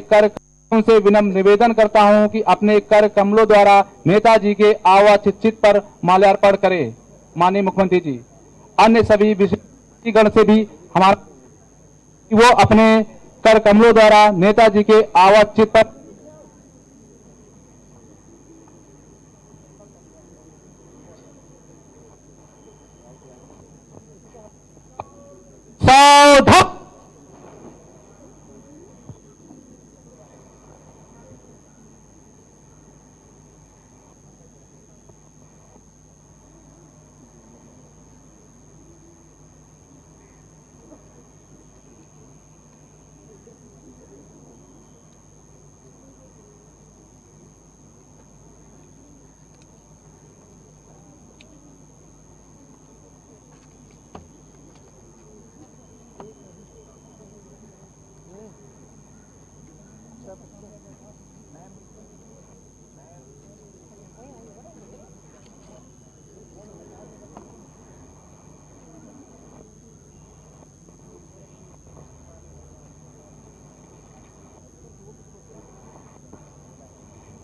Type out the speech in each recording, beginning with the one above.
कर से विनम्र निवेदन करता हूं कि अपने कर कमलों द्वारा नेताजी के आवा चित पर माल्यार्पण करें। माननीय मुख्यमंत्री जी, अन्य सभी विशिष्टगण से भी हमारा वो अपने कर कमलों द्वारा नेताजी के आवा चित पर सावधान।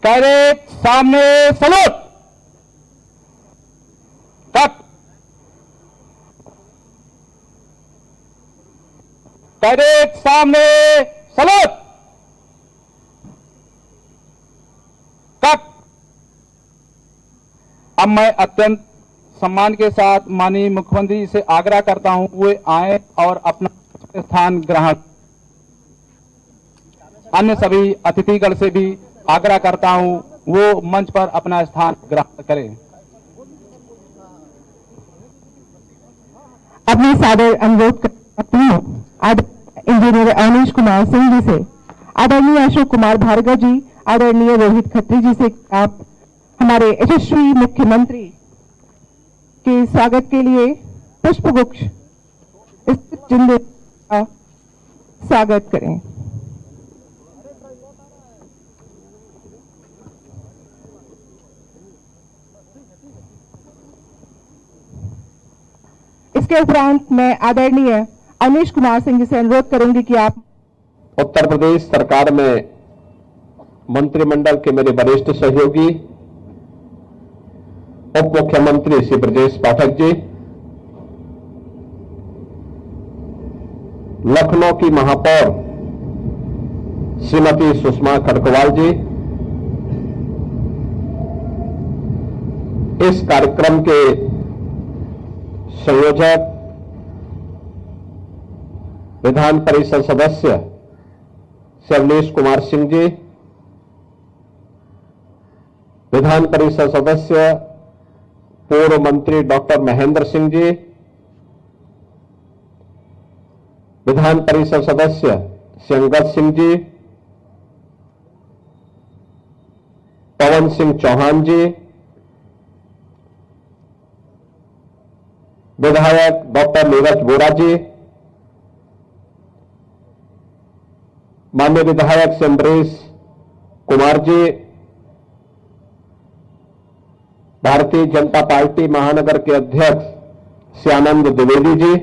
डायरेक्ट सामने सलूट। कट। डायरेक्ट सामने सलूट। कट। अब मैं अत्यंत सम्मान के साथ माननीय मुख्यमंत्री से आग्रह करता हूं वे आए और अपना स्थान ग्रहण। अन्य सभी अतिथिगण से भी आग्रह करता हूं वो मंच पर अपना स्थान ग्रहण करें। अब मैं सादर अनुरोध करती हूँ इंजीनियर अवनीश कुमार सिंह जी से, आदरणीय अशोक कुमार भार्गव जी, आदरणीय रोहित खत्री जी से आप हमारे यशस्वी मुख्यमंत्री के स्वागत के लिए पुष्पगुच्छ चिन्ह का स्वागत करें। इसके उपरांत मैं आदरणीय अवनीश कुमार सिंह जी से अनुरोध करूंगी कि आप उत्तर प्रदेश सरकार में मंत्रिमंडल के मेरे वरिष्ठ सहयोगी उप मुख्यमंत्री श्री ब्रजेश पाठक जी, लखनऊ की महापौर श्रीमती सुषमा खड़गवाल जी, इस कार्यक्रम के संयोजक विधान परिषद सदस्य श्री अवनीश कुमार सिंह जी, विधान परिषद सदस्य पूर्व मंत्री डॉक्टर महेंद्र सिंह जी, विधान परिषद सदस्य श्री अंगद सिंह जी, पवन सिंह चौहान जी, विधायक डॉक्टर नीरज बोरा जी, माननीय विधायक श्री अमरीश कुमार जी, भारतीय जनता पार्टी महानगर के अध्यक्ष श्री आनंद द्विवेदी जी,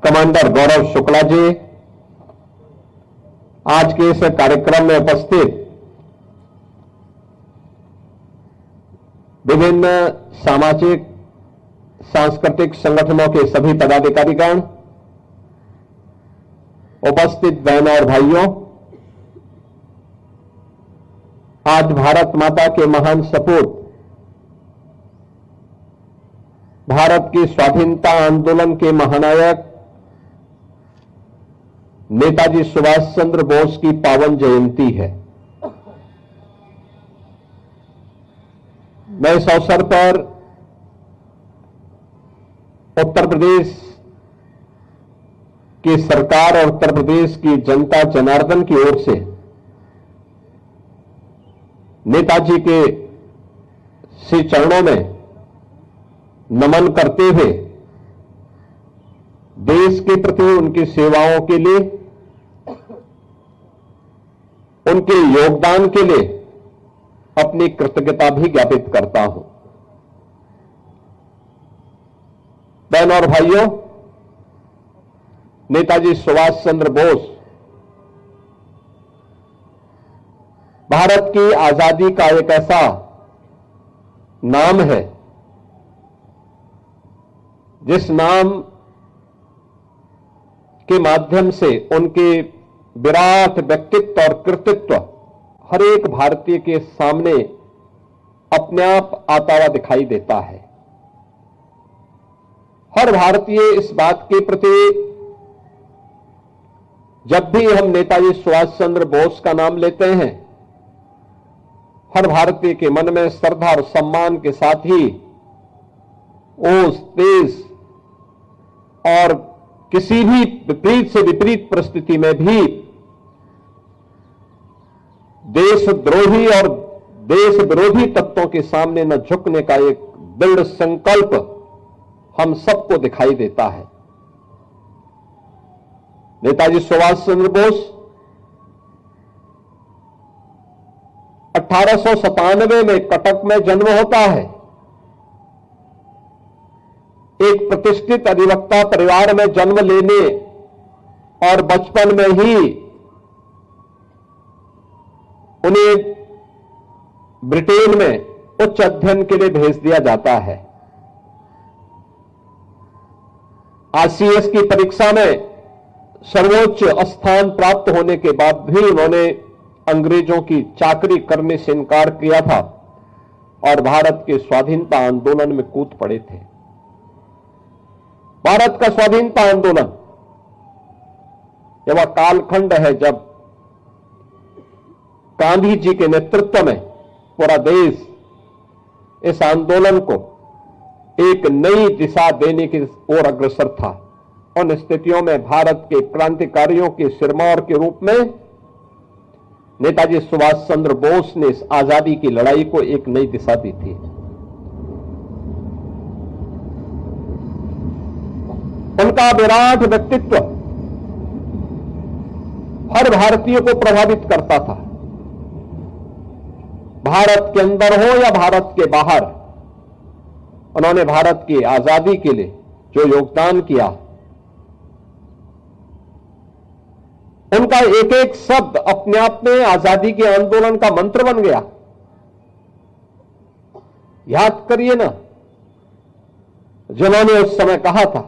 कमांडर गौरव शुक्ला जी, आज के इस कार्यक्रम में उपस्थित विभिन्न सामाजिक सांस्कृतिक संगठनों के सभी पदाधिकारीगण, उपस्थित बहनों और भाइयों, आज भारत माता के महान सपूत, भारत की स्वाधीनता आंदोलन के महानायक नेताजी सुभाष चंद्र बोस की पावन जयंती है। मैं इस अवसर पर उत्तर प्रदेश की सरकार और उत्तर प्रदेश की जनता जनार्दन की ओर से नेताजी के श्री चरणों में नमन करते हुए देश के प्रति उनकी सेवाओं के लिए, उनके योगदान के लिए अपनी कृतज्ञता भी ज्ञापित करता हूं। बहनों और भाइयों, नेताजी सुभाष चंद्र बोस भारत की आजादी का एक ऐसा नाम है जिस नाम के माध्यम से उनके विराट व्यक्तित्व और कृतित्व हर एक भारतीय के सामने अपने आप आता हुआ दिखाई देता है। हर भारतीय इस बात के प्रति जब भी हम नेताजी सुभाष चंद्र बोस का नाम लेते हैं, हर भारतीय के मन में श्रद्धा और सम्मान के साथ ही ओस तेज और किसी भी विपरीत से विपरीत परिस्थिति में भी देशद्रोही और देश विरोधी तत्वों के सामने न झुकने का एक दृढ़ संकल्प हम सबको दिखाई देता है। नेताजी सुभाष चंद्र बोस 1897 में कटक में जन्म होता है। एक प्रतिष्ठित अधिवक्ता परिवार में जन्म लेने और बचपन में ही उन्हें ब्रिटेन में उच्च अध्ययन के लिए भेज दिया जाता है। आईसीएस की परीक्षा में सर्वोच्च स्थान प्राप्त होने के बाद भी उन्होंने अंग्रेजों की चाकरी करने से इनकार किया था और भारत के स्वाधीनता आंदोलन में कूद पड़े थे। भारत का स्वाधीनता आंदोलन यह वह कालखंड है जब गांधी जी के नेतृत्व में पूरा देश इस आंदोलन को एक नई दिशा देने की ओर अग्रसर था। उन स्थितियों में भारत के क्रांतिकारियों के सिरमौर के रूप में नेताजी सुभाष चंद्र बोस ने इस आजादी की लड़ाई को एक नई दिशा दी थी। उनका विराट व्यक्तित्व हर भारतीय को प्रभावित करता था। भारत के अंदर हो या भारत के बाहर, उन्होंने भारत की आजादी के लिए जो योगदान किया, उनका एक एक शब्द अपने आप में आजादी के आंदोलन का मंत्र बन गया। याद करिए ना, जिन्होंने उस समय कहा था,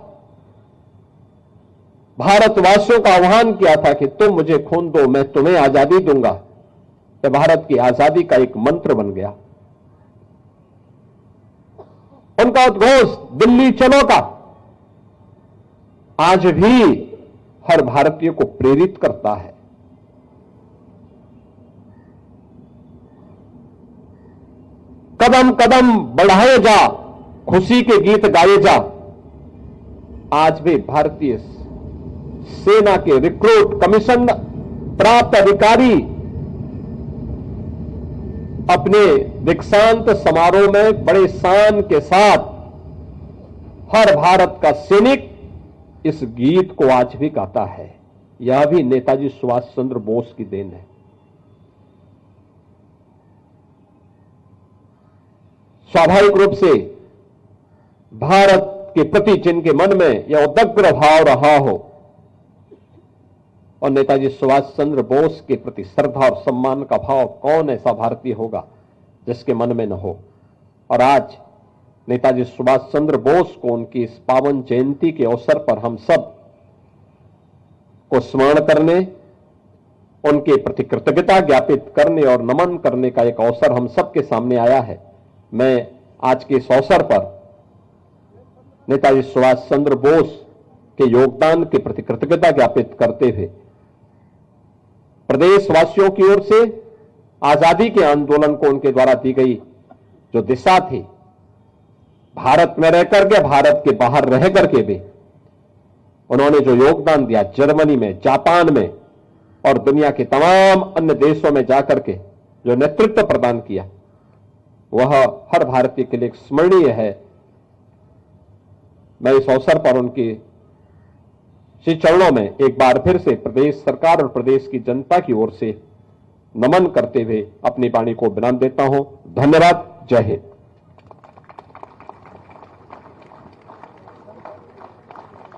भारतवासियों का आह्वान किया था कि तुम मुझे खून दो, मैं तुम्हें आजादी दूंगा। यह भारत की आजादी का एक मंत्र बन गया। उनका उद्घोष दिल्ली चलो का आज भी हर भारतीय को प्रेरित करता है। कदम कदम बढ़ाए जा, खुशी के गीत गाए जा। आज भी भारतीय सेना के रिक्रूट कमीशन प्राप्त अधिकारी अपने दीक्षांत समारोह में बड़े शान के साथ हर भारत का सैनिक इस गीत को आज भी गाता है। यह भी नेताजी सुभाष चंद्र बोस की देन है। स्वाभाविक रूप से भारत के प्रति जिनके मन में यह उदग्र भाव रहा हो और नेताजी सुभाष चंद्र बोस के प्रति श्रद्धा और सम्मान का भाव, कौन ऐसा भारतीय होगा जिसके मन में न हो। और आज नेताजी सुभाष चंद्र बोस को उनकी इस पावन जयंती के अवसर पर हम सब को स्मरण करने, उनके प्रति कृतज्ञता ज्ञापित करने और नमन करने का एक अवसर हम सबके सामने आया है। मैं आज के इस अवसर पर नेताजी सुभाष चंद्र बोस के योगदान के प्रति कृतज्ञता ज्ञापित करते हुए प्रदेशवासियों की ओर से आजादी के आंदोलन को उनके द्वारा दी गई जो दिशा थी, भारत में रहकर के, भारत के बाहर रह करके भी उन्होंने जो योगदान दिया, जर्मनी में, जापान में और दुनिया के तमाम अन्य देशों में जाकर के जो नेतृत्व प्रदान किया, वह हर भारतीय के लिए स्मरणीय है। मैं इस अवसर पर उनके श्री चरणों में एक बार फिर से प्रदेश सरकार और प्रदेश की जनता की ओर से नमन करते हुए अपनी वाणी को विराम देता हूं। धन्यवाद। जय हिंद।